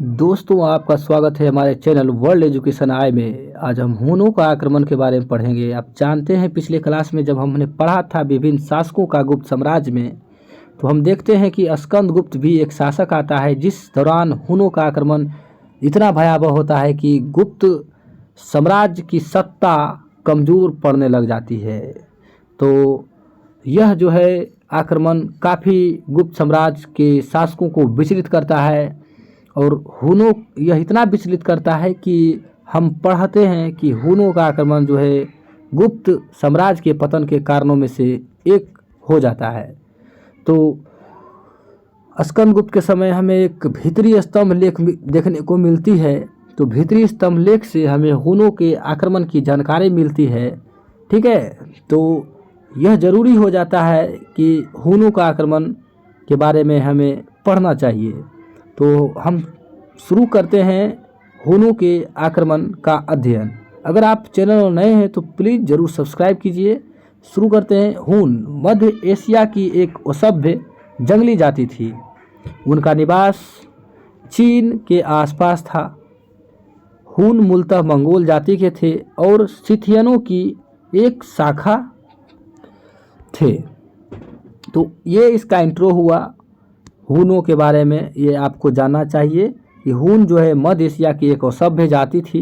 दोस्तों, आपका स्वागत है हमारे चैनल वर्ल्ड एजुकेशन आई में। आज हम हूनों का आक्रमण के बारे में पढ़ेंगे। आप जानते हैं पिछले क्लास में जब हमने पढ़ा था विभिन्न शासकों का गुप्त साम्राज्य में, तो हम देखते हैं कि स्कंदगुप्त भी एक शासक आता है जिस दौरान हूनों का आक्रमण इतना भयावह होता है कि गुप्त साम्राज्य की सत्ता कमज़ोर पड़ने लग जाती है। तो यह जो है आक्रमण काफ़ी गुप्त साम्राज्य के शासकों को विचलित करता है और हूनों यह इतना विचलित करता है कि हम पढ़ते हैं कि हूनों का आक्रमण जो है गुप्त साम्राज्य के पतन के कारणों में से एक हो जाता है। तो स्कंदगुप्त के समय हमें एक भीतरी स्तंभ लेख देखने को मिलती है। तो भीतरी स्तंभ लेख से हमें हूनों के आक्रमण की जानकारी मिलती है। ठीक है, तो यह ज़रूरी हो जाता है कि हूनों का आक्रमण के बारे में हमें पढ़ना चाहिए। तो हम शुरू करते हैं हूनों के आक्रमण का अध्ययन। अगर आप चैनल में नए हैं तो प्लीज़ ज़रूर सब्सक्राइब कीजिए। शुरू करते हैं। हून मध्य एशिया की एक असभ्य जंगली जाति थी। उनका निवास चीन के आसपास था। हून मूलतः मंगोल जाति के थे और सिथियनों की एक शाखा थे। तो ये इसका इंट्रो हुआ हूनों के बारे में। ये आपको जानना चाहिए कि हून जो है मध्य एशिया की एक असभ्य जाति थी,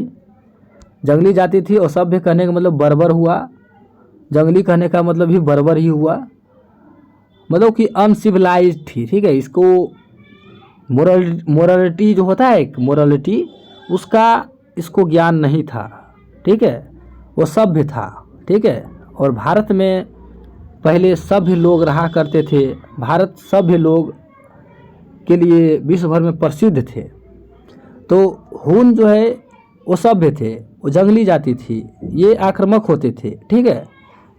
जंगली जाति थी। असभ्य कहने का मतलब बर्बर हुआ, जंगली कहने का मतलब भी बर्बर ही हुआ, मतलब कि अनसिविलाइज्ड थी। ठीक है, इसको मोरालिटी जो होता है, एक मोरालिटी, उसका इसको ज्ञान नहीं था। ठीक है, वो सभ्य था। ठीक है, और भारत में पहले सभ्य लोग रहा करते थे। भारत सभ्य लोग के लिए विश्व भर में प्रसिद्ध थे। तो हून जो है वो सभ्य थे, वो जंगली जाति थी, ये आक्रामक होते थे। ठीक है,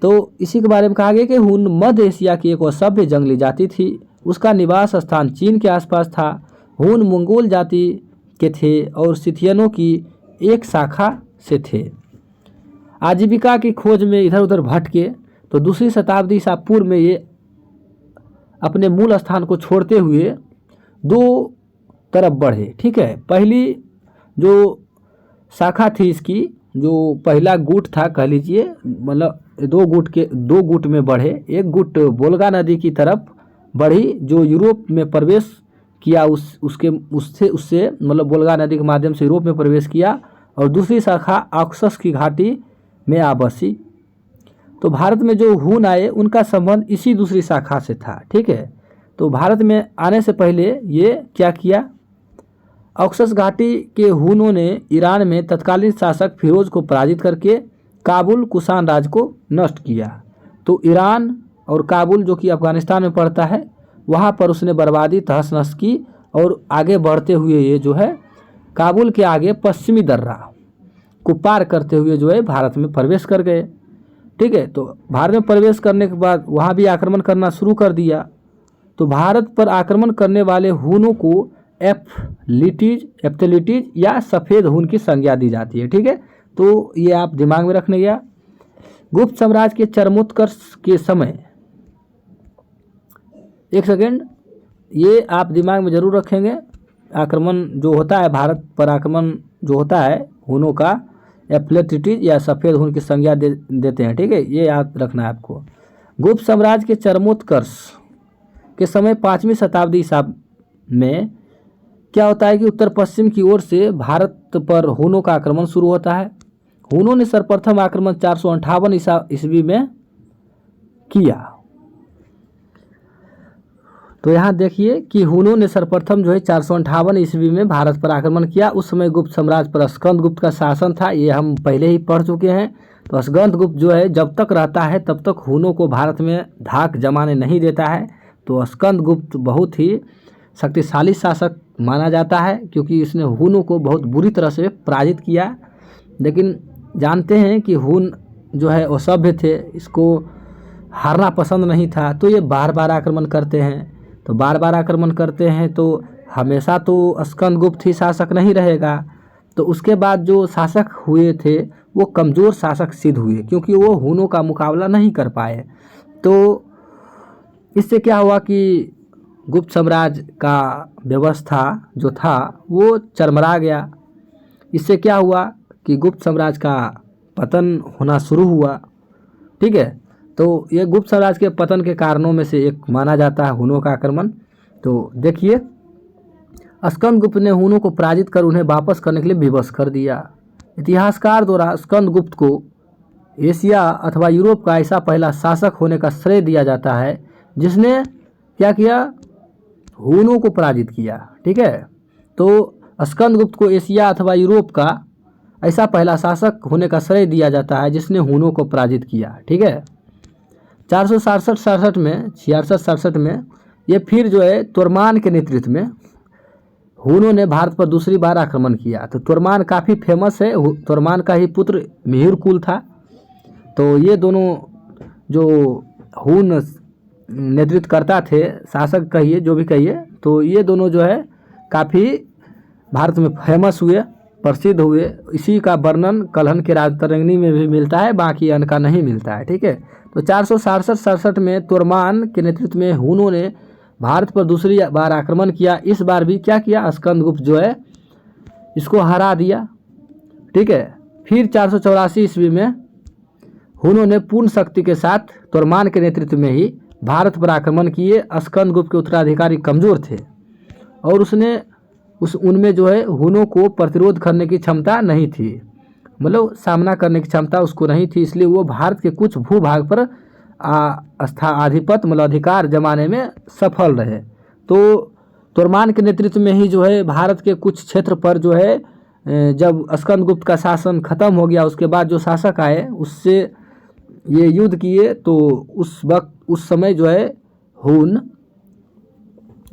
तो इसी के बारे में कहा गया कि हून मध्य एशिया की एक असभ्य जंगली जाति थी। उसका निवास स्थान चीन के आसपास था। हून मंगोल जाति के थे और सिथियनों की एक शाखा से थे। आजीविका की खोज में इधर उधर भटके तो दूसरी शताब्दी ईसा पूर्व में ये अपने मूल स्थान को छोड़ते हुए दो तरफ बढ़े। ठीक है, पहली जो शाखा थी इसकी, जो पहला गुट था कह लीजिए, मतलब दो गुट में बढ़े। एक गुट वोल्गा नदी की तरफ बढ़ी जो यूरोप में प्रवेश किया, उससे मतलब वोल्गा नदी के माध्यम से यूरोप में प्रवेश किया। और दूसरी शाखा ऑक्सस की घाटी में आ बसी। तो भारत में जो हून आए उनका संबंध इसी दूसरी शाखा से था। ठीक है, तो भारत में आने से पहले ये क्या किया, ऑक्सस घाटी के हूनों ने ईरान में तत्कालीन शासक फिरोज को पराजित करके काबुल कुषाण राज्य को नष्ट किया। तो ईरान और काबुल जो कि अफगानिस्तान में पड़ता है, वहाँ पर उसने बर्बादी तहस नहस की और आगे बढ़ते हुए ये जो है काबुल के आगे पश्चिमी दर्रा को पार करते हुए जो है भारत में प्रवेश कर गए। ठीक है, तो भारत में प्रवेश करने के बाद वहाँ भी आक्रमण करना शुरू कर दिया। तो भारत पर आक्रमण करने वाले हूनों को एप्थेलिटीज या सफ़ेद हून की संज्ञा दी जाती है। ठीक है, तो ये आप दिमाग में रखने गया। गुप्त साम्राज्य के चरमोत्कर्ष के समय, एक सेकेंड, ये आप दिमाग में जरूर रखेंगे। आक्रमण जो होता है, भारत पर आक्रमण जो होता है हूनों का, एप्थेलिटीज या सफ़ेद हून की संज्ञा देते हैं। ठीक है, ये याद रखना है आपको। गुप्त साम्राज्य के चरमोत्कर्ष के समय 5वीं शताब्दी ईसा में क्या होता है कि उत्तर पश्चिम की ओर से भारत पर हूनों का आक्रमण शुरू होता है। हूनों ने सर्वप्रथम आक्रमण 458 ईस्वी में किया। तो यहाँ देखिए कि हूनों ने सर्वप्रथम जो है 458 ईस्वी में भारत पर आक्रमण किया। उस समय गुप्त साम्राज्य पर स्कंदगुप्त का शासन था, ये हम पहले ही पढ़ चुके हैं। तो स्कंदगुप्त जो है जब तक रहता है तब तक हूनों को भारत में धाक जमाने नहीं देता है। तो स्कंदगुप्त बहुत ही शक्तिशाली शासक माना जाता है क्योंकि इसने हूनों को बहुत बुरी तरह से पराजित किया। लेकिन जानते हैं कि हून जो है असभ्य थे, इसको हारना पसंद नहीं था। तो ये बार बार आक्रमण करते हैं। तो बार बार आक्रमण करते हैं तो हमेशा तो स्कंदगुप्त ही शासक नहीं रहेगा। तो उसके बाद जो शासक हुए थे वो कमज़ोर शासक सिद्ध हुए क्योंकि वो हूनों का मुकाबला नहीं कर पाए। तो इससे क्या हुआ कि गुप्त साम्राज्य का व्यवस्था जो था वो चरमरा गया। इससे क्या हुआ कि गुप्त साम्राज्य का पतन होना शुरू हुआ। ठीक है, तो ये गुप्त साम्राज्य के पतन के कारणों में से एक माना जाता है हुनों का आक्रमण। तो देखिए, स्कंदगुप्त ने हुनों को पराजित कर उन्हें वापस करने के लिए विवश कर दिया। इतिहासकार द्वारा स्कंदगुप्त को एशिया अथवा यूरोप का ऐसा पहला शासक होने का श्रेय दिया जाता है जिसने क्या किया, हुनों को पराजित किया। ठीक है, तो स्कंदगुप्त को एशिया अथवा यूरोप का ऐसा पहला शासक होने का श्रेय दिया जाता है जिसने हुनों को पराजित किया। ठीक है, 467 में 66 में ये फिर जो है तोरमान के नेतृत्व में हुनों ने भारत पर दूसरी बार आक्रमण किया। तो तोरमान काफ़ी फेमस है, तोरमान का ही पुत्र मिहिर कुल था। तो ये दोनों जो हुन नेतृत्व करता थे, शासक कहिए जो भी कहिए, तो ये दोनों जो है काफ़ी भारत में फेमस हुए, प्रसिद्ध हुए। इसी का वर्णन कलहन के राजतरंगिणी में भी मिलता है, बाकी अन्य का नहीं मिलता है। ठीक है, तो 467 में तोरमान के नेतृत्व में हुनों ने भारत पर दूसरी बार आक्रमण किया। इस बार भी क्या किया, स्कंदगुप्त जो है इसको हरा दिया। ठीक है, फिर 484 ईस्वी में हुनों ने पूर्ण शक्ति के साथ तोरमान के नेतृत्व में ही भारत पर आक्रमण किए। स्कंदगुप्त के उत्तराधिकारी कमज़ोर थे और उनमें जो है हुनों को प्रतिरोध करने की क्षमता नहीं थी, मतलब सामना करने की क्षमता उसको नहीं थी। इसलिए वो भारत के कुछ भूभाग पर आधिपत्य मतलब अधिकार जमाने में सफल रहे। तो तोरमान के नेतृत्व में ही जो है भारत के कुछ क्षेत्र पर जो है जब स्कंदगुप्त का शासन खत्म हो गया, उसके बाद जो शासक आए उससे ये युद्ध किए। तो उस समय जो है हुन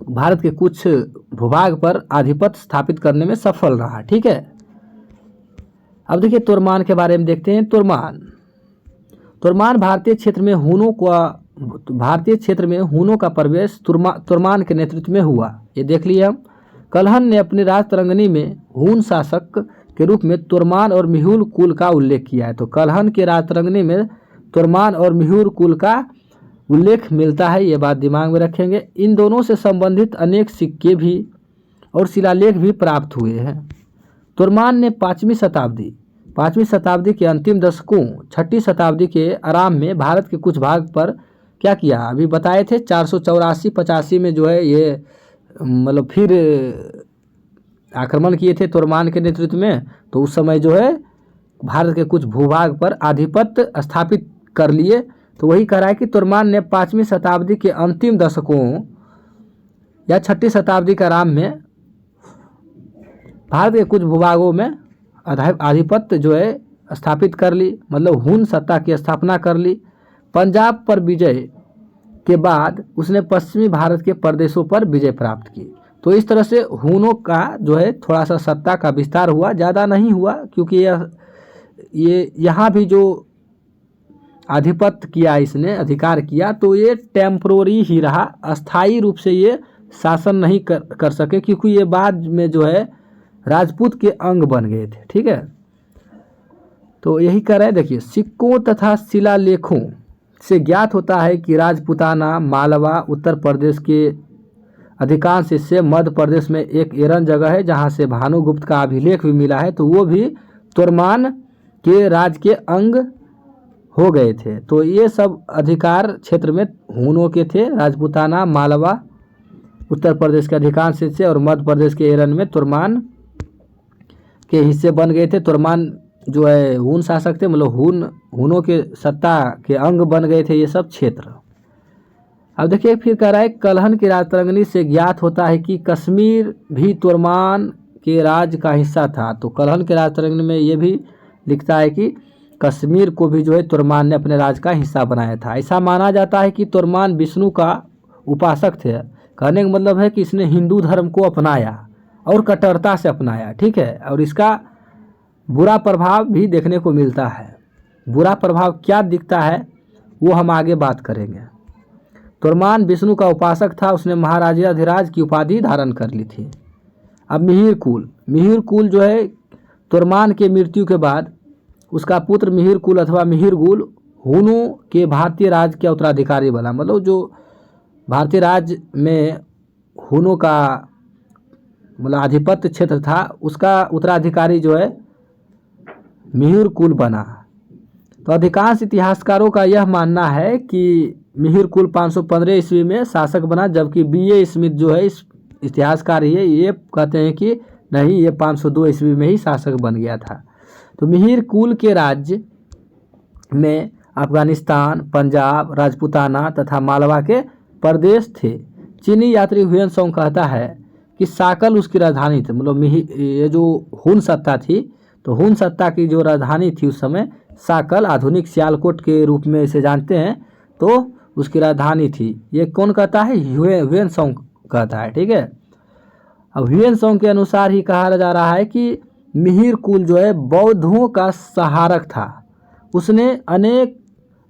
भारत के कुछ भूभाग पर आधिपत्य स्थापित करने में सफल रहा। ठीक है, अब देखिए तोरमान के बारे में देखते हैं। तोरमान भारतीय क्षेत्र में हुनों का प्रवेश तोरमान के नेतृत्व में हुआ। ये देख लिए हम। कलहन ने अपनी राजतरंगिणी में हुन शासक के रूप में तोरमान और मिहिर कुल का उल्लेख किया है। तो कलहन के राजतरंगिणी में तोरमान और मिहिर कुल का उल्लेख मिलता है, ये बात दिमाग में रखेंगे। इन दोनों से संबंधित अनेक सिक्के भी और शिलालेख भी प्राप्त हुए हैं। तोरमान ने 5वीं शताब्दी के अंतिम दशकों 6वीं शताब्दी के आरंभ में भारत के कुछ भाग पर क्या किया, अभी बताए थे 484-85 में जो है ये मतलब फिर आक्रमण किए थे तोरमान के नेतृत्व में। तो उस समय जो है भारत के कुछ भूभाग पर आधिपत्य स्थापित कर लिए। तो वही कह रहा है कि तोरमान ने 5वीं शताब्दी के अंतिम दशकों या 6वीं शताब्दी के आरंभ में भारत के कुछ भूभागों में आधिपत्य जो है स्थापित कर ली, मतलब हुन सत्ता की स्थापना कर ली। पंजाब पर विजय के बाद उसने पश्चिमी भारत के प्रदेशों पर विजय प्राप्त की। तो इस तरह से हुनों का जो है थोड़ा सा सत्ता का विस्तार हुआ, ज़्यादा नहीं हुआ, क्योंकि ये यहाँ भी जो आधिपत्य किया, इसने अधिकार किया, तो ये टेम्परोरी ही रहा, अस्थायी रूप से ये शासन नहीं कर सके, क्योंकि ये बाद में जो है राजपूत के अंग बन गए थे। ठीक है, तो यही कर रहे हैं। देखिए, सिक्कों तथा शिलालेखों से ज्ञात होता है कि राजपूताना, मालवा, उत्तर प्रदेश के अधिकांश हिस्से, मध्य प्रदेश में एक एरन जगह है जहाँ से भानुगुप्त का अभिलेख भी मिला है, तो वो भी तोरमान के राज के अंग हो गए थे। तो ये सब अधिकार क्षेत्र में हुनों के थे। राजपूताना, मालवा, उत्तर प्रदेश के अधिकांश हिस्से और मध्य प्रदेश के एरन में तोरमान के हिस्से बन गए थे। तोरमान जो है हुन शासक थे, मतलब हुनों के सत्ता के अंग बन गए थे ये सब क्षेत्र। अब देखिए फिर कह रहा है, कलहन की राजतरंगिणी से ज्ञात होता है कि कश्मीर भी तोरमान के राज का हिस्सा था। तो कलहन के राजतरंगिणी में ये भी लिखता है कि कश्मीर को भी जो है तोरमान ने अपने राज का हिस्सा बनाया था। ऐसा माना जाता है कि तोरमान विष्णु का उपासक थे। कहने का मतलब है कि इसने हिंदू धर्म को अपनाया और कट्टरता से अपनाया। ठीक है, और इसका बुरा प्रभाव भी देखने को मिलता है। बुरा प्रभाव क्या दिखता है वो हम आगे बात करेंगे। तोरमान विष्णु का उपासक था, उसने महाराजाधिराज की उपाधि धारण कर ली थी। अब मिहिर कुल जो है तोरमान के मृत्यु के बाद उसका पुत्र मिहिर कुल अथवा मिहिर गुल हुनों के भारतीय राज के उत्तराधिकारी बना। मतलब जो भारतीय राज में हुनों का मतलब आधिपत्य क्षेत्र था, उसका उत्तराधिकारी जो है मिहिर कुल बना। तो अधिकांश इतिहासकारों का यह मानना है कि मिहिर कुल 515 ईस्वी में शासक बना, जबकि B.A. स्मिथ जो है इस इतिहासकार है ये कहते हैं कि नहीं, ये 502 ईस्वी में ही शासक बन गया था। तो मिहिर कुल के राज्य में अफगानिस्तान, पंजाब, राजपूताना तथा मालवा के प्रदेश थे। चीनी यात्री हुएनसोंग कहता है कि साकल उसकी राजधानी थी। मतलब ये जो हुन सत्ता थी, तो हुन सत्ता की जो राजधानी थी उस समय साकल, आधुनिक सियालकोट के रूप में इसे जानते हैं, तो उसकी राजधानी थी। ये कौन कहता है? हुएनसोंग कहता है। ठीक है, अब हुएनसोंग के अनुसार ही कहा जा रहा है कि मिहिर कुल जो है बौद्धों का सहारक था। उसने अनेक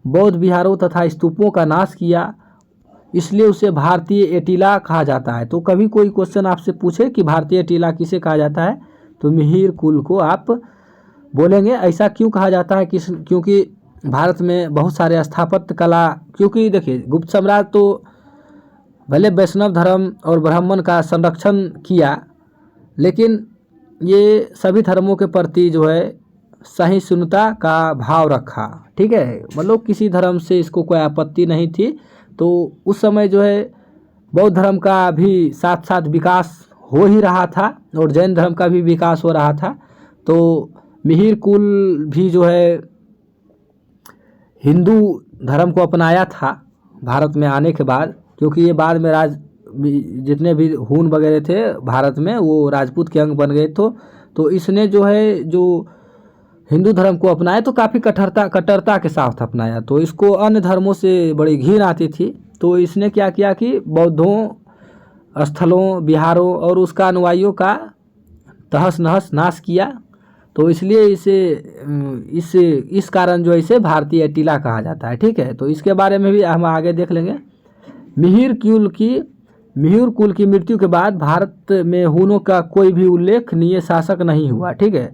बौद्ध विहारों तथा स्तूपों का नाश किया, इसलिए उसे भारतीय एटिला कहा जाता है। तो कभी कोई क्वेश्चन आपसे पूछे कि भारतीय एटिला किसे कहा जाता है, तो मिहिर कुल को आप बोलेंगे। ऐसा क्यों कहा जाता है? क्योंकि भारत में बहुत सारे स्थापत्य कला, क्योंकि देखिए गुप्त सम्राट तो भले वैष्णव धर्म और ब्राह्मण का संरक्षण किया, लेकिन ये सभी धर्मों के प्रति जो है सहिष्णुता का भाव रखा। ठीक है, मतलब किसी धर्म से इसको कोई आपत्ति नहीं थी। तो उस समय जो है बौद्ध धर्म का भी साथ साथ विकास हो ही रहा था और जैन धर्म का भी विकास हो रहा था। तो मिहिर कुल भी जो है हिंदू धर्म को अपनाया था भारत में आने के बाद, क्योंकि ये बाद में जितने भी हून वगैरह थे भारत में वो राजपूत के अंग बन गए। तो इसने जो है जो हिंदू धर्म को अपनाया तो काफ़ी कट्टरता के साथ अपनाया। तो इसको अन्य धर्मों से बड़ी घिन आती थी। तो इसने क्या किया कि बौद्धों, स्थलों, विहारों और उसका अनुयायियों का तहस नहस नाश किया। तो इसलिए इस कारण जो है इसे भारतीय एटिला कहा जाता है। ठीक है, तो इसके बारे में भी हम आगे देख लेंगे। मिहिर कुल की मृत्यु के बाद भारत में हुनों का कोई भी उल्लेखनीय शासक नहीं हुआ। ठीक है,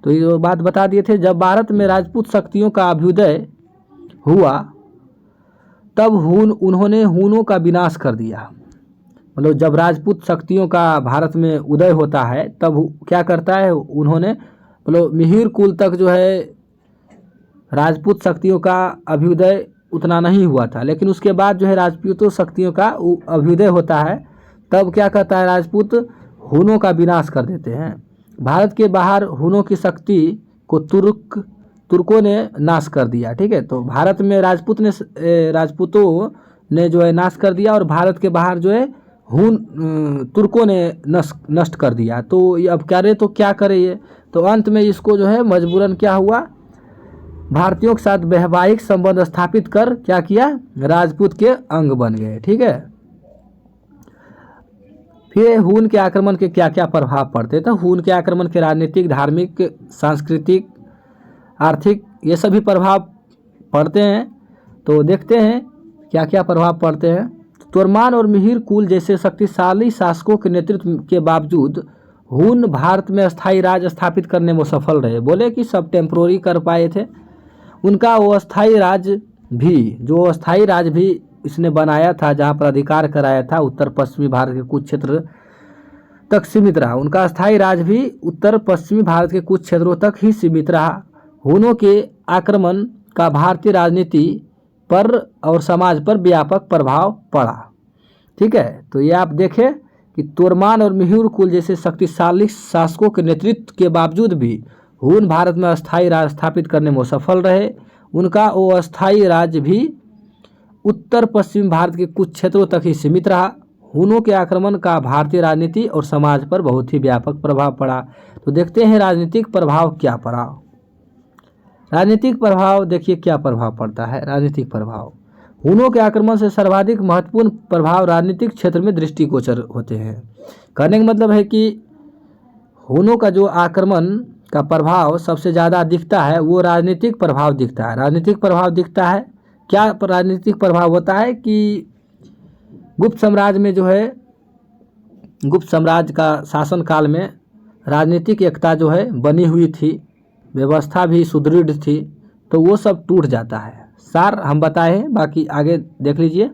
तो ये बात बता दिए थे। जब भारत में राजपूत शक्तियों का अभ्युदय हुआ तब उन्होंने हुनों का विनाश कर दिया। मतलब जब राजपूत शक्तियों का भारत में उदय होता है तब क्या करता है उन्होंने, मतलब मिहिर कुल तक जो है राजपूत शक्तियों का अभ्युदय उतना नहीं हुआ था, लेकिन उसके बाद जो है राजपूत शक्तियों का अभ्युदय होता है। तब क्या कहता है, राजपूत हुनों का विनाश कर देते हैं। भारत के बाहर हुनों की शक्ति को तुर्कों ने नाश कर दिया। ठीक है, तो भारत में राजपूतों ने जो है नाश कर दिया और भारत के बाहर जो है तुर्कों ने नष्ट कर दिया। तो ये अब क्या करे ये, तो अंत में इसको जो है मजबूरन क्या हुआ, भारतीयों के साथ वैवाहिक संबंध स्थापित कर क्या किया, राजपूत के अंग बन गए। ठीक है, फिर हुन के आक्रमण के क्या क्या प्रभाव पड़ते थे। हुन के आक्रमण के राजनीतिक, धार्मिक, सांस्कृतिक, आर्थिक ये सभी प्रभाव पड़ते हैं। तो देखते हैं क्या क्या प्रभाव पड़ते हैं। तोरमान और मिहिर कुल जैसे शक्तिशाली शासकों के नेतृत्व के बावजूद हुन भारत में अस्थायी राज स्थापित करने में सफल रहे। बोले कि सब टेम्प्रोरी कर पाए थे, उनका वो अस्थायी राज भी इसने बनाया था, जहाँ पर अधिकार कराया था उत्तर पश्चिमी भारत के कुछ क्षेत्र तक सीमित रहा। उनका अस्थायी राज भी उत्तर पश्चिमी भारत के कुछ क्षेत्रों तक ही सीमित रहा। हुनों के आक्रमण का भारतीय राजनीति पर और समाज पर व्यापक प्रभाव पड़ा। ठीक है, तो ये आप देखें कि तोरमान और मिहिर कुल जैसे शक्तिशाली शासकों के नेतृत्व के बावजूद भी हुन भारत में अस्थायी राज स्थापित करने में सफल रहे। उनका वो अस्थायी राज्य भी उत्तर पश्चिम भारत के कुछ क्षेत्रों तक ही सीमित रहा। हुनों के आक्रमण का भारतीय राजनीति और समाज पर बहुत ही व्यापक प्रभाव पड़ा। तो देखते हैं राजनीतिक प्रभाव क्या पड़ा। राजनीतिक प्रभाव देखिए क्या प्रभाव पड़ता है। राजनीतिक प्रभाव, हुनों के आक्रमण से सर्वाधिक महत्वपूर्ण प्रभाव राजनीतिक क्षेत्र में दृष्टिगोचर होते हैं। कहने का मतलब है कि हुनों का जो आक्रमण का प्रभाव सबसे ज़्यादा दिखता है वो राजनीतिक प्रभाव दिखता है। राजनीतिक प्रभाव दिखता है, क्या राजनीतिक प्रभाव होता है कि गुप्त साम्राज्य में जो है, गुप्त साम्राज्य का शासन काल में राजनीतिक एकता जो है बनी हुई थी, व्यवस्था भी सुदृढ़ थी, तो वो सब टूट जाता है। सार हम बताए हैं, बाकी आगे देख लीजिए।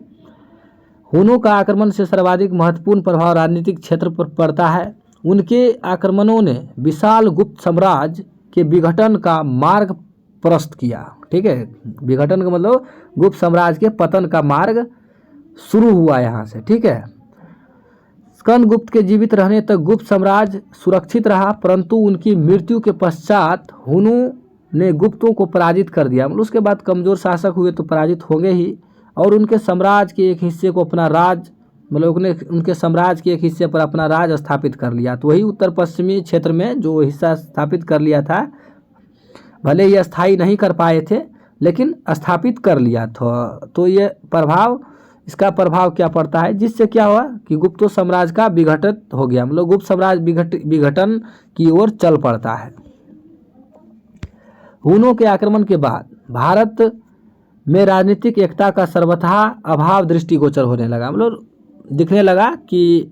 हुनों का आक्रमण से सर्वाधिक महत्वपूर्ण प्रभाव राजनीतिक क्षेत्र पर पड़ता है। उनके आक्रमणों ने विशाल गुप्त साम्राज्य के विघटन का मार्ग प्रशस्त किया। ठीक है, विघटन का मतलब गुप्त साम्राज्य के पतन का मार्ग शुरू हुआ यहाँ से। ठीक है, स्कंदगुप्त के जीवित रहने तक गुप्त साम्राज्य सुरक्षित रहा, परंतु उनकी मृत्यु के पश्चात हुनों ने गुप्तों को पराजित कर दिया। मतलब उसके बाद कमज़ोर शासक हुए तो पराजित होंगे ही, और उनके साम्राज्य के एक हिस्से को अपना राज, मतलब उनके साम्राज्य के एक हिस्से पर अपना राज स्थापित कर लिया। तो वही उत्तर पश्चिमी क्षेत्र में जो हिस्सा स्थापित कर लिया था, भले ही अस्थायी नहीं कर पाए थे लेकिन स्थापित कर लिया था। तो ये प्रभाव, इसका प्रभाव क्या पड़ता है, जिससे क्या हुआ कि गुप्त साम्राज्य का विघटित हो गया, मतलब गुप्त साम्राज्य विघटन की ओर चल पड़ता है। हुनों के आक्रमण के बाद भारत में राजनीतिक एकता का सर्वथा अभाव दृष्टिगोचर होने लगा। मतलब दिखने लगा कि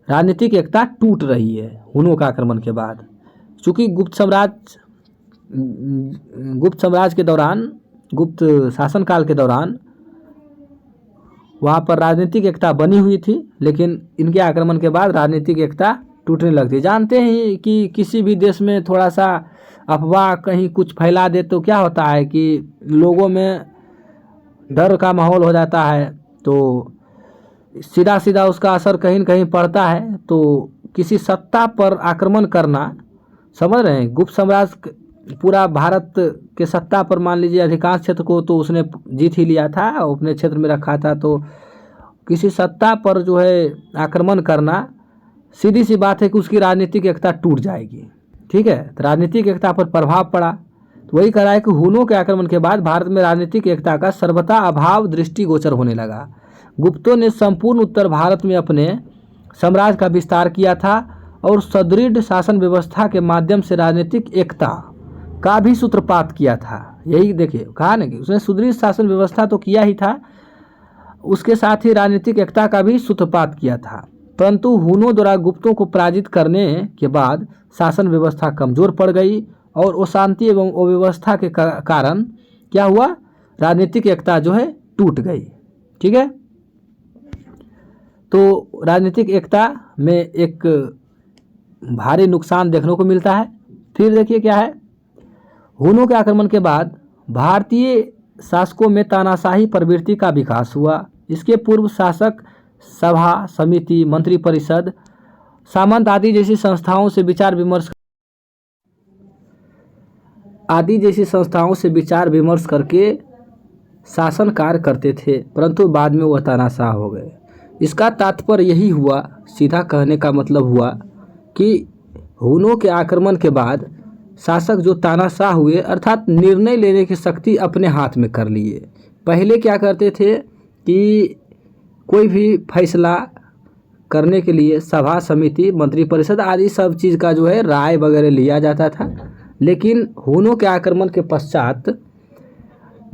राजनीतिक एकता टूट रही है हुनों का आक्रमण के बाद, चूँकि गुप्त साम्राज्य के दौरान, गुप्त शासनकाल के दौरान वहाँ पर राजनीतिक एकता बनी हुई थी, लेकिन इनके आक्रमण के बाद राजनीतिक एकता टूटने लगती है। जानते हैं कि किसी भी देश में थोड़ा सा अफवाह कहीं कुछ फैला दे तो क्या होता है कि लोगों में डर का माहौल हो जाता है, तो सीधा सीधा उसका असर कहीं न कहीं पड़ता है। तो किसी सत्ता पर आक्रमण करना, समझ रहे हैं, गुप्त साम्राज्य पूरा भारत के सत्ता पर मान लीजिए अधिकांश क्षेत्र को तो उसने जीत ही लिया था, अपने क्षेत्र में रखा था, तो किसी सत्ता पर जो है आक्रमण करना, सीधी सी बात है कि उसकी राजनीतिक एकता टूट जाएगी। ठीक है, तो राजनीतिक एकता पर प्रभाव पड़ा। तो वही कह रहा है कि हुनों के आक्रमण के बाद भारत में राजनीतिक एकता का सर्वथा अभाव दृष्टिगोचर होने लगा। गुप्तों ने संपूर्ण उत्तर भारत में अपने साम्राज्य का विस्तार किया था और सुदृढ़ शासन व्यवस्था के माध्यम से राजनीतिक एकता का भी सूत्रपात किया था। यही देखिए कहा ना कि उसने सुदृढ़ शासन व्यवस्था तो किया ही था, उसके साथ ही राजनीतिक एकता का भी सूत्रपात किया था। परंतु हुनों द्वारा गुप्तों को पराजित करने के बाद शासन व्यवस्था कमजोर पड़ गई और अशांति एवं अव्यवस्था के कारण क्या हुआ, राजनीतिक एकता जो है टूट गई। ठीक है, तो राजनीतिक एकता में एक भारी नुकसान देखने को मिलता है। फिर देखिए क्या है, हुनों के आक्रमण के बाद भारतीय शासकों में तानाशाही प्रवृत्ति का विकास हुआ। इसके पूर्व शासक सभा, समिति, मंत्री परिषद, सामंत आदि जैसी संस्थाओं से विचार विमर्श करके शासन कार्य करते थे, परंतु बाद में वह तानाशाह हो गए। इसका तात्पर्य यही हुआ, सीधा कहने का मतलब हुआ कि हुनों के आक्रमण के बाद शासक जो तानाशाह हुए, अर्थात निर्णय लेने की शक्ति अपने हाथ में कर लिए। पहले क्या करते थे कि कोई भी फैसला करने के लिए सभा, समिति, मंत्री परिषद आदि सब चीज़ का जो है राय वगैरह लिया जाता था, लेकिन हुनों के आक्रमण के पश्चात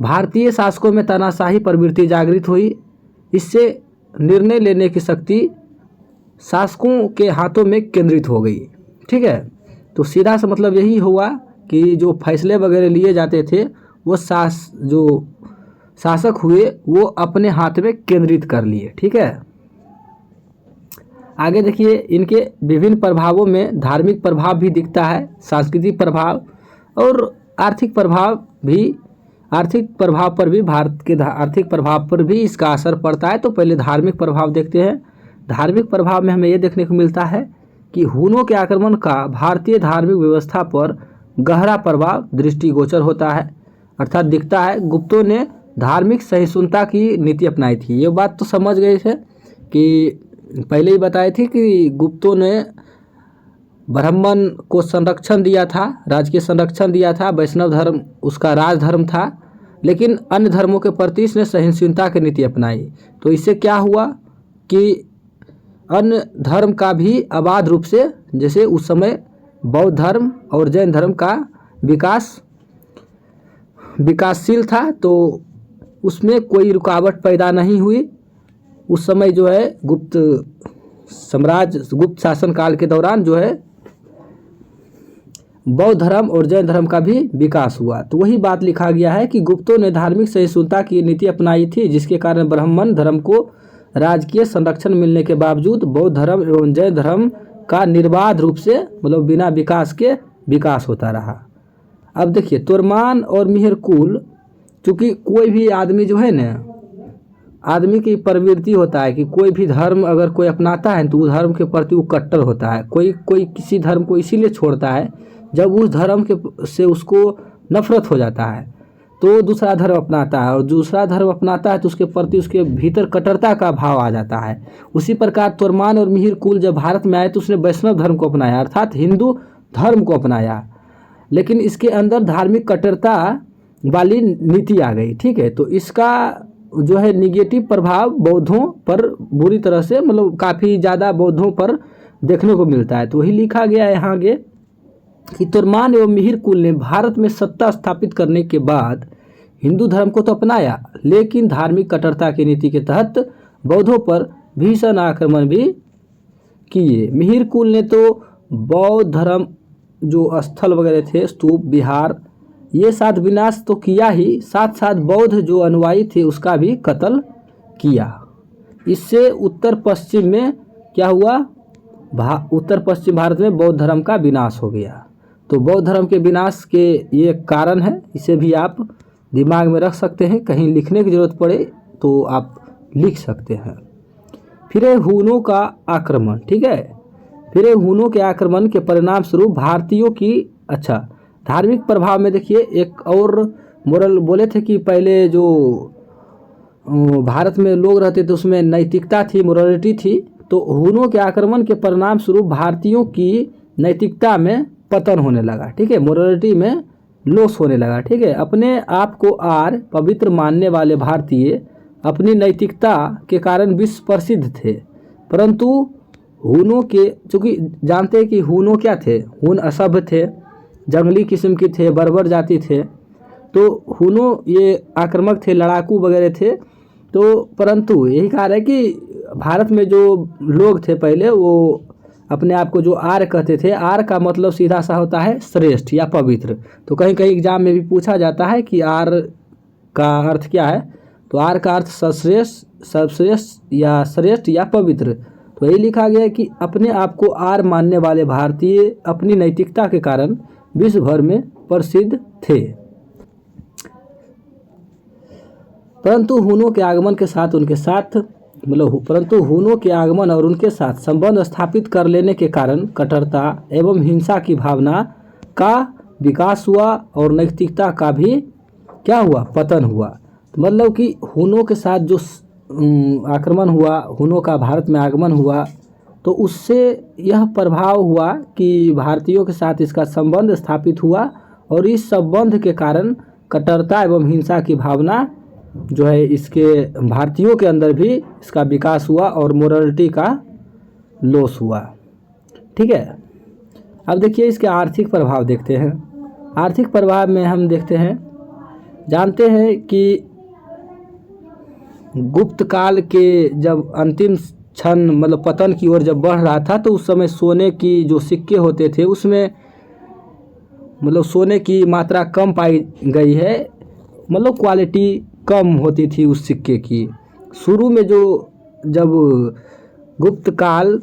भारतीय शासकों में तानाशाही प्रवृत्ति जागृत हुई। इससे निर्णय लेने की शक्ति शासकों के हाथों में केंद्रित हो गई। ठीक है, तो सीधा सा मतलब यही हुआ कि जो फैसले वगैरह लिए जाते थे वो जो शासक हुए वो अपने हाथ में केंद्रित कर लिए। ठीक है, आगे देखिए, इनके विभिन्न प्रभावों में धार्मिक प्रभाव भी दिखता है, सांस्कृतिक प्रभाव और आर्थिक प्रभाव पर भी, भारत के आर्थिक प्रभाव पर भी इसका असर पड़ता है। तो पहले धार्मिक प्रभाव देखते हैं। धार्मिक प्रभाव में हमें ये देखने को मिलता है कि हुनों के आक्रमण का भारतीय धार्मिक व्यवस्था पर गहरा प्रभाव दृष्टिगोचर होता है, अर्थात दिखता है। गुप्तों ने धार्मिक सहिष्णुता की नीति अपनाई थी। ये बात तो समझ गए थे कि पहले ही बताई थी कि गुप्तों ने ब्राह्मण को संरक्षण दिया था, राजकीय संरक्षण दिया था, वैष्णव धर्म उसका राजधर्म था, लेकिन अन्य धर्मों के प्रति इसने सहिष्णुता की नीति अपनाई। तो इससे क्या हुआ कि अन्य धर्म का भी अबाध रूप से, जैसे उस समय बौद्ध धर्म और जैन धर्म का विकासशील था, तो उसमें कोई रुकावट पैदा नहीं हुई। उस समय जो है गुप्त शासन काल के दौरान जो है बौद्ध धर्म और जैन धर्म का भी विकास हुआ। तो वही बात लिखा गया है कि गुप्तों ने धार्मिक सहिष्णुता की नीति अपनाई थी, जिसके कारण ब्राह्मण धर्म को राजकीय संरक्षण मिलने के बावजूद बौद्ध धर्म एवं जैन धर्म का निर्बाध रूप से मतलब बिना विकास के विकास होता रहा। अब देखिए तोरमान और मिहिरकुल, चूँकि कोई भी आदमी जो है ना, आदमी की प्रवृत्ति होता है कि कोई भी धर्म अगर कोई अपनाता है तो उस धर्म के प्रति वो कट्टर होता है। कोई किसी धर्म को इसीलिए छोड़ता है जब उस धर्म के से उसको नफरत हो जाता है तो दूसरा धर्म अपनाता है, और दूसरा धर्म अपनाता है तो उसके प्रति उसके भीतर कट्टरता का भाव आ जाता है। उसी प्रकार तोरमान और मिहिरकुल जब भारत में आए तो उसने वैष्णव धर्म को अपनाया, अर्थात हिंदू धर्म को अपनाया, लेकिन इसके अंदर धार्मिक कट्टरता वाली नीति आ गई। ठीक है, तो इसका जो है निगेटिव प्रभाव बौद्धों पर बुरी तरह से मतलब काफ़ी ज़्यादा बौद्धों पर देखने को मिलता है। तो वही लिखा गया है यहाँ आगे कि तोरमान एवं मिहिरकुल ने भारत में सत्ता स्थापित करने के बाद हिंदू धर्म को तो अपनाया, लेकिन धार्मिक कट्टरता की नीति के तहत बौद्धों पर भीषण आक्रमण भी किए। मिहिरकुल ने तो बौद्ध धर्म जो स्थल वगैरह थे, स्तूप, विहार, ये साथ विनाश तो किया ही, साथ साथ बौद्ध जो अनुयायी थे उसका भी कत्ल किया। इससे उत्तर पश्चिम में क्या हुआ, उत्तर पश्चिम भारत में बौद्ध धर्म का विनाश हो गया। तो बौद्ध धर्म के विनाश के ये कारण है, इसे भी आप दिमाग में रख सकते हैं, कहीं लिखने की ज़रूरत पड़े तो आप लिख सकते हैं। फिर हुनों का आक्रमण। ठीक है, फिर हुनों के आक्रमण के परिणाम स्वरूप भारतीयों की धार्मिक प्रभाव में देखिए एक और मोरल बोले थे कि पहले जो भारत में लोग रहते थे उसमें नैतिकता थी, मोरालिटी थी। तो हुनों के आक्रमण के परिणाम स्वरूप भारतीयों की नैतिकता में पतन होने लगा। ठीक है, मोरालिटी में लॉस होने लगा। ठीक है, अपने आप को आर्य पवित्र मानने वाले भारतीय अपनी नैतिकता के कारण विश्व प्रसिद्ध थे, परंतु हुनों के, चूँकि जानते हैं कि हुनों क्या थे, हुन असभ्य थे, जंगली किस्म के थे, बर्बर जाति थे। तो हुनों ये आक्रामक थे, लड़ाकू वगैरह थे। तो परंतु यही कारण है कि भारत में जो लोग थे पहले वो अपने आप को जो आर्य कहते थे, आर्य का मतलब सीधा सा होता है श्रेष्ठ या पवित्र। तो कहीं कहीं एग्जाम में भी पूछा जाता है कि आर्य का अर्थ क्या है, तो आर्य का अर्थ सर्वश्रेष्ठ या श्रेष्ठ या पवित्र। तो यही लिखा गया है कि अपने आप को आर्य मानने वाले भारतीय अपनी नैतिकता के कारण विश्व भर में प्रसिद्ध थे। परंतु हुनों के आगमन और उनके साथ संबंध स्थापित कर लेने के कारण कट्टरता एवं हिंसा की भावना का विकास हुआ और नैतिकता का भी क्या हुआ, पतन हुआ। मतलब कि हुनों के साथ जो आक्रमण हुआ, हुनों का भारत में आगमन हुआ, तो उससे यह प्रभाव हुआ कि भारतीयों के साथ इसका संबंध स्थापित हुआ और इस संबंध के कारण कट्टरता एवं हिंसा की भावना जो है इसके भारतीयों के अंदर भी इसका विकास हुआ और मोरालिटी का लॉस हुआ। ठीक है, अब देखिए इसके आर्थिक प्रभाव देखते हैं। आर्थिक प्रभाव में हम देखते हैं, जानते हैं कि गुप्त काल के जब अंतिम क्षण मतलब पतन की ओर जब बढ़ रहा था तो उस समय सोने की जो सिक्के होते थे उसमें मतलब सोने की मात्रा कम पाई गई है, मतलब क्वालिटी कम होती थी उस सिक्के की। शुरू में जब गुप्त काल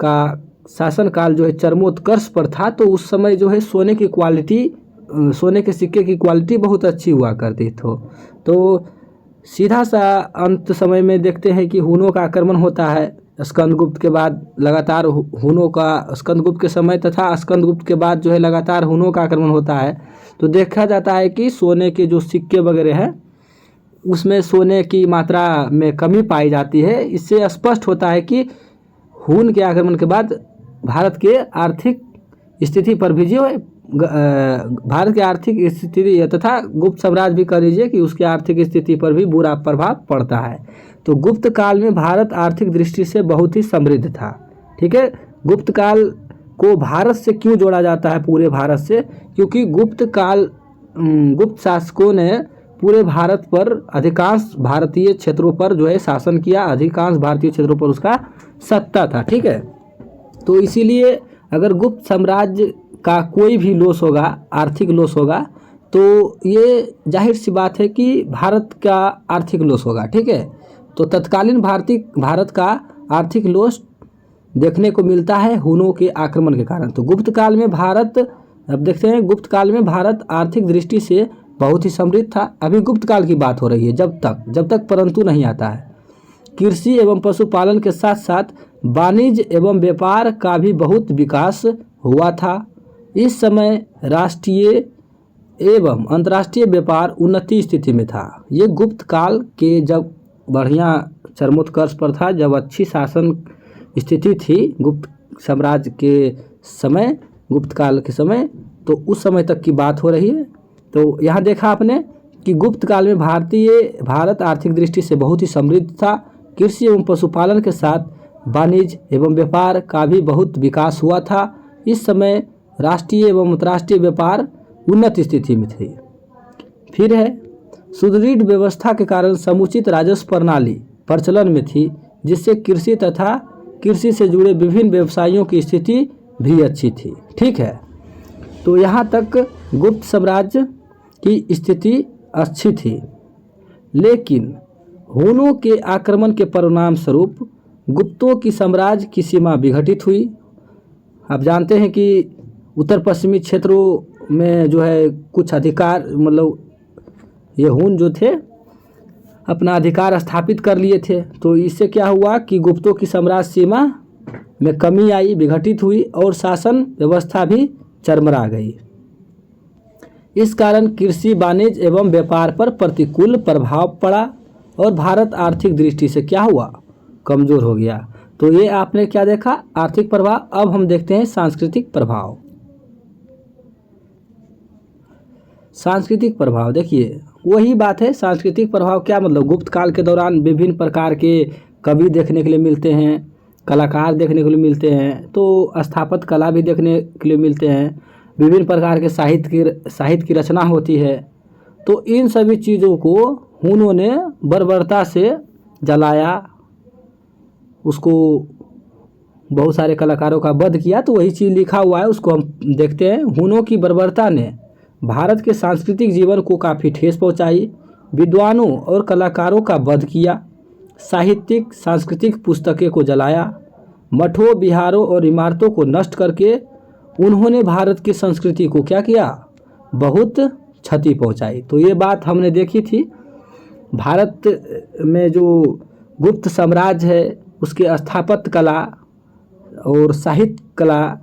का शासनकाल जो है चरमोत्कर्ष पर था तो उस समय जो है सोने के सिक्के की क्वालिटी बहुत अच्छी हुआ करती तो सीधा सा अंत समय में देखते हैं कि हुनों का आक्रमण होता है। स्कंदगुप्त के बाद लगातार हुनों का, स्कंदगुप्त के समय तथा स्कंदगुप्त के बाद जो है लगातार हुनों का आक्रमण होता है। तो देखा जाता है कि सोने के जो सिक्के वगैरह हैं उसमें सोने की मात्रा में कमी पाई जाती है। इससे स्पष्ट होता है कि हुन के आक्रमण के बाद भारत के आर्थिक स्थिति पर भी जो है भारत की आर्थिक स्थिति तथा गुप्त साम्राज्य भी कह लीजिए कि उसके आर्थिक स्थिति पर भी बुरा प्रभाव पड़ता है। तो गुप्त काल में भारत आर्थिक दृष्टि से बहुत ही समृद्ध था। ठीक है, गुप्त काल को भारत से क्यों जोड़ा जाता है, पूरे भारत से, क्योंकि गुप्त शासकों ने पूरे भारत पर अधिकांश भारतीय क्षेत्रों पर जो है शासन किया, अधिकांश भारतीय क्षेत्रों पर उसका सत्ता था। ठीक है, तो इसीलिए अगर गुप्त साम्राज्य का कोई भी लॉस होगा, आर्थिक लॉस होगा, तो ये जाहिर सी बात है कि भारत का आर्थिक लॉस होगा। ठीक है, तो तत्कालीन भारत का आर्थिक लोस देखने को मिलता है हुनों के आक्रमण के कारण। तो गुप्त काल में भारत, अब देखते हैं, गुप्त काल में भारत आर्थिक दृष्टि से बहुत ही समृद्ध था। अभी गुप्त काल की बात हो रही है, जब तक परंतु नहीं आता है। कृषि एवं पशुपालन के साथ साथ वाणिज्य एवं व्यापार का भी बहुत विकास हुआ था। इस समय राष्ट्रीय एवं अंतर्राष्ट्रीय व्यापार उन्नति स्थिति में था। ये गुप्त काल के जब बढ़िया चरमोत्कर्ष पर था, जब अच्छी शासन स्थिति थी गुप्त साम्राज्य के समय, गुप्त काल के समय, तो उस समय तक की बात हो रही है। तो यहाँ देखा आपने कि गुप्त काल में भारत आर्थिक दृष्टि से बहुत ही समृद्ध था। कृषि एवं पशुपालन के साथ वाणिज्य एवं व्यापार का भी बहुत विकास हुआ था। इस समय राष्ट्रीय एवं अंतर्राष्ट्रीय व्यापार उन्नत स्थिति में थे। फिर है, सुदृढ़ व्यवस्था के कारण समुचित राजस्व प्रणाली प्रचलन में थी, जिससे कृषि तथा कृषि से जुड़े विभिन्न व्यवसायों की स्थिति भी अच्छी थी। ठीक है, तो यहाँ तक गुप्त साम्राज्य की स्थिति अच्छी थी। लेकिन हुनों के आक्रमण के परिणाम स्वरूप गुप्तों की साम्राज्य की सीमा विघटित हुई। आप जानते हैं कि उत्तर पश्चिमी क्षेत्रों में जो है कुछ अधिकार, मतलब ये हुन जो थे अपना अधिकार स्थापित कर लिए थे। तो इससे क्या हुआ कि गुप्तों की साम्राज्य सीमा में कमी आई, विघटित हुई और शासन व्यवस्था भी चरमरा गई। इस कारण कृषि, वाणिज्य एवं व्यापार पर प्रतिकूल प्रभाव पड़ा और भारत आर्थिक दृष्टि से क्या हुआ, कमजोर हो गया। तो ये आपने क्या देखा, आर्थिक प्रभाव। अब हम देखते हैं सांस्कृतिक प्रभाव। सांस्कृतिक प्रभाव, देखिए वही बात है। सांस्कृतिक प्रभाव क्या मतलब, गुप्त काल के दौरान विभिन्न प्रकार के कवि देखने के लिए मिलते हैं, कलाकार देखने के लिए मिलते हैं, तो स्थापत्य कला भी देखने के लिए मिलते हैं, विभिन्न प्रकार के साहित्य की रचना होती है। तो इन सभी चीज़ों को हुनों ने बर्बरता से जलाया, उसको बहुत सारे कलाकारों का वध किया। तो वही चीज़ लिखा हुआ है, उसको हम देखते हैं। हुनों की बर्बरता ने भारत के सांस्कृतिक जीवन को काफ़ी ठेस पहुंचाई, विद्वानों और कलाकारों का वध किया, साहित्यिक सांस्कृतिक पुस्तकें को जलाया, मठों, विहारों और इमारतों को नष्ट करके उन्होंने भारत की संस्कृति को क्या किया, बहुत क्षति पहुंचाई। तो ये बात हमने देखी थी। भारत में जो गुप्त साम्राज्य है उसके स्थापत्य कला और साहित्य कला,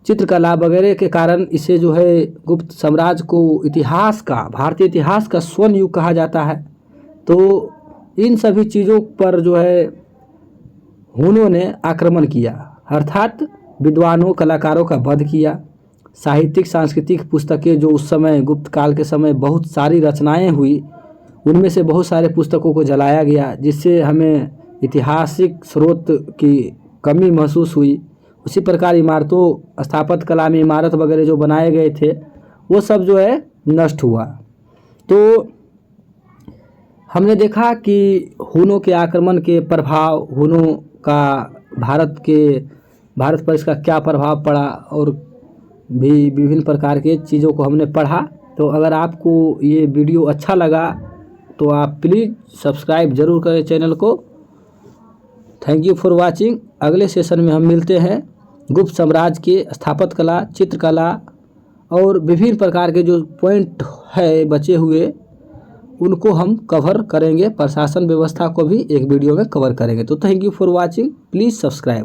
चित्रकला वगैरह के कारण इसे जो है गुप्त साम्राज्य को इतिहास का, भारतीय इतिहास का स्वर्ण युग कहा जाता है। तो इन सभी चीज़ों पर जो है हुनों ने आक्रमण किया, अर्थात विद्वानों, कलाकारों का वध किया। साहित्यिक सांस्कृतिक पुस्तकें जो उस समय गुप्त काल के समय बहुत सारी रचनाएं हुई, उनमें से बहुत सारे पुस्तकों को जलाया गया, जिससे हमें ऐतिहासिक स्रोत की कमी महसूस हुई। उसी प्रकार इमारतों, स्थापत्य कला में इमारत वगैरह जो बनाए गए थे वो सब जो है नष्ट हुआ। तो हमने देखा कि हुनों के आक्रमण के प्रभाव, हुनों का भारत पर इसका क्या प्रभाव पड़ा, और भी विभिन्न प्रकार के चीज़ों को हमने पढ़ा। तो अगर आपको ये वीडियो अच्छा लगा तो आप प्लीज़ सब्सक्राइब ज़रूर करें चैनल को। Thank you for watching. अगले सेशन में हम मिलते हैं। गुप्त साम्राज्य के स्थापत्य कला, चित्रकला और विभिन्न प्रकार के जो पॉइंट है बचे हुए, उनको हम कवर करेंगे। प्रशासन व्यवस्था को भी एक वीडियो में कवर करेंगे। तो thank you for watching, please subscribe.